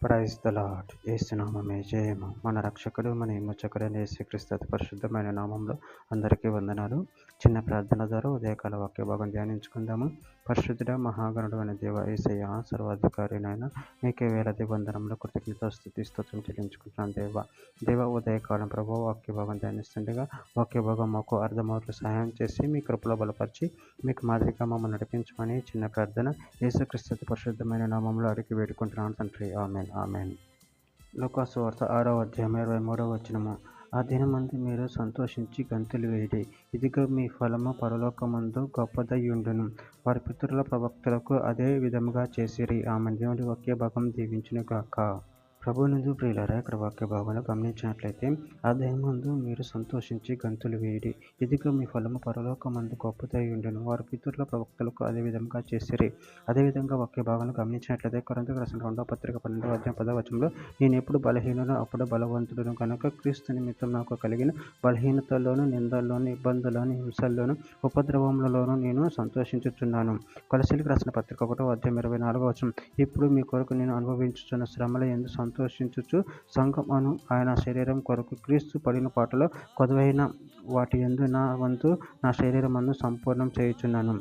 Praise the lord. యేసునామమే జయము. మన రక్షకుడు మన విమోచకుడైన యేసుక్రీస్తు అతి పరిశుద్ధమైన నామంలో అందరికీ వందనాలు. చిన్న ప్రార్థన ద్వారా ఉదయకాల వాక్య భాగం ధ్యానించుకుందాము. పరిశుద్ధుడ మహాగణుడు అనే దేవ యేసయ్య సర్వాధికారినైనా మీకే వేలాది వందనంలో కృతజ్ఞత స్తుతి స్తోత్రం చెల్లించుకుంటున్నాను దేవ ఉదయకాలం ప్రభు వాక్య భాగం ధ్యానిస్తుండగా వాక్య భాగం మాకు అర్థమవుతూ సహాయం చేసి మీ కృపలో బలపరిచి మీకు మాదిరిగా మమ్మల్ని నడిపించమని చిన్న ప్రార్థన యేసుక్రీస్తు అతి పరిశుద్ధమైన నామంలో అడిగి వేడుకుంటున్నాను తండ్రి. Amen amen. లూకా సువార్త 6వ అధ్యాయం 23వ వచనము. ఆ దినమందు మీరు సంతోషించి గంతులు వేయుడి, ఇదిగో మీ ఫలము పరలోకమందు గొప్పదయ్యుండును. వారి పితరుల ప్రవక్తలకు అదే విధముగా చేసిరి. ఆమెన్. దేవుని వాక్య భాగం దీవించును గాక. ప్రభువునందు ప్రియులారా, ఇక్కడ వాక్య భాగంలో గమనించినట్లయితే ఆ దినమందు మీరు సంతోషించి గంతులు వేయుడి, ఇదిగో మీ ఫలము పరలోకమందు గొప్పదై ఉండును. వారి పితరుల ప్రవక్తలకు అదే విధంగా చేసిరి. అదేవిధంగా వాక్య భాగంలో గమనించినట్లయితే కొరింథీయులకు రాసిన 2వ పత్రిక 12వ అధ్యాయం 10వ వచనంలో, నేను ఎప్పుడు బలహీనును అప్పుడు బలవంతుడును కనుక క్రీస్తు నిమిత్తం నాకు కలిగిన బలహీనతల్లోను, నిందల్లోను, ఇబ్బందుల్లోను, హింసల్లోను, ఉపద్రవములలోను నేను సంతోషించుచున్నాను. కొలస్సీయులకు రాసిన పత్రిక 1వ అధ్యాయం 24వ వచనం, ఇప్పుడు మీ కొరకు నేను అనుభవించుచున్న శ్రమల యందు సంతోషించుచు సంఘం అను ఆయన శరీరం కొరకు క్రీస్తు పడిన పాటలో కొదువైన వాటి యందు నా వంతు నా శరీరమందు సంపూర్ణం చేయుచున్నాను.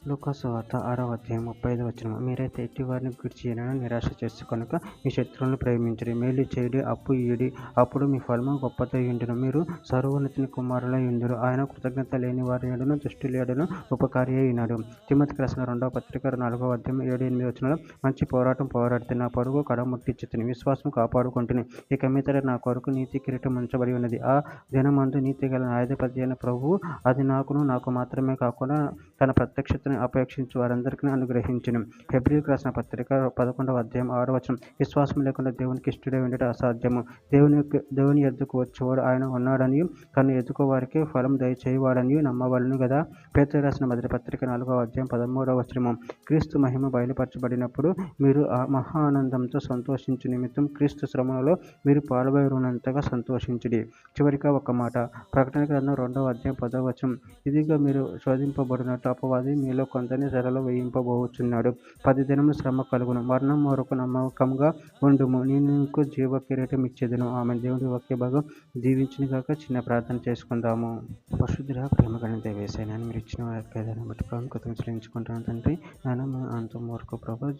లూకా సువార్త 6వ అధ్యాయం 35వ వచనం, మీరైతే ఎట్టి వారిని విడిచియనని నిరాశ చేసి కనుక మీ శత్రువులను ప్రేమించడి, మేలు చేయుడి, అప్పు ఇయ్యుడి, అప్పుడు మీ ఫలము గొప్పదై ఉండును. మీరు సర్వోన్నతుని కుమారులై ఉందురు. ఆయన కృతజ్ఞత లేని వారి ఎడను దుష్టుల ఎడను ఉపకారి అయినాడు. తిమోతికి రాసిన 2వ పత్రిక 4వ అధ్యాయం 7-8 వచనంలో, మంచి పోరాటం పోరాడితే నా పరుగు కడముట్టించితిని, విశ్వాసం కాపాడుకుంటుని, ఇక మీదట నా కొరకు నీతి కిరీటం ఉంచబడి ఉన్నది. ఆ దినమందు నీతి గల న్యాయాధిపతి అయిన ప్రభువు అది నాకు మాత్రమే కాకుండా తన ప్రత్యక్షతను అపేక్షించు వారందరికీ అనుగ్రహించును. హెబ్రీయులకు రాసిన పత్రిక 11వ అధ్యాయం 6వ వచనం, విశ్వాసం లేకుండా దేవునికి ఇష్టడై ఉండటం అసాధ్యము. దేవుని ఎద్దుకు వచ్చేవాడు ఆయన ఉన్నాడని తను ఎదుకో వారికి ఫలం దయచేయవాడని నమ్మవలను కదా. పేతురు రాసిన మొదటి పత్రిక 4వ అధ్యాయం 13వ వచనము, క్రీస్తు మహిమ బయలుపరచబడినప్పుడు మీరు ఆ మహా ఆనందంతో సంతోషించు నిమిత్తం క్రీస్తు శ్రమలలో మీరు పాల్గొనంతగా సంతోషించుడి. చివరిగా ఒక మాట, ప్రకటన గ్రంథం 2వ అధ్యాయం 10వ వచనం, ఇదిగా మీరు శోధింపబడినట్టు అపవాది మీలో కొందరిని చెరలో వేయింపబోచున్నాడు. 10 దినములు శ్రమ కలుగును, మరణం వరకు నమ్మకంగా ఉండుము, నేను నీకు జీవ కిరీటం ఇచ్చేదను. ఆమె. దేవుడి వాక్య భాగం దీవించును గాక. చిన్న ప్రార్థన చేసుకుందాము. పరిశుద్ధుడా ప్రేమ కలిగిన యేసయ్య, మీరు ఇచ్చిన వాక్యాన్ని బట్టి ప్రభు కృతజ్ఞతలు చెల్లించుకుంటున్నాను తండ్రి. నేను అంతం వరకు ప్రభు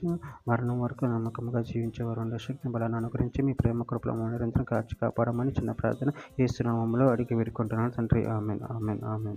మరణం వరకు నమ్మకంగా జీవించేవారు ఉండే శక్తిని బలాన్ని అనుగ్రహించి మీ ప్రేమ కృపలో నిరంతరం కాచి కాపాడమని చిన్న ప్రార్థన యేసు నామములో అడిగి వేడుకుంటున్నాను తండ్రి. Amen amen amen.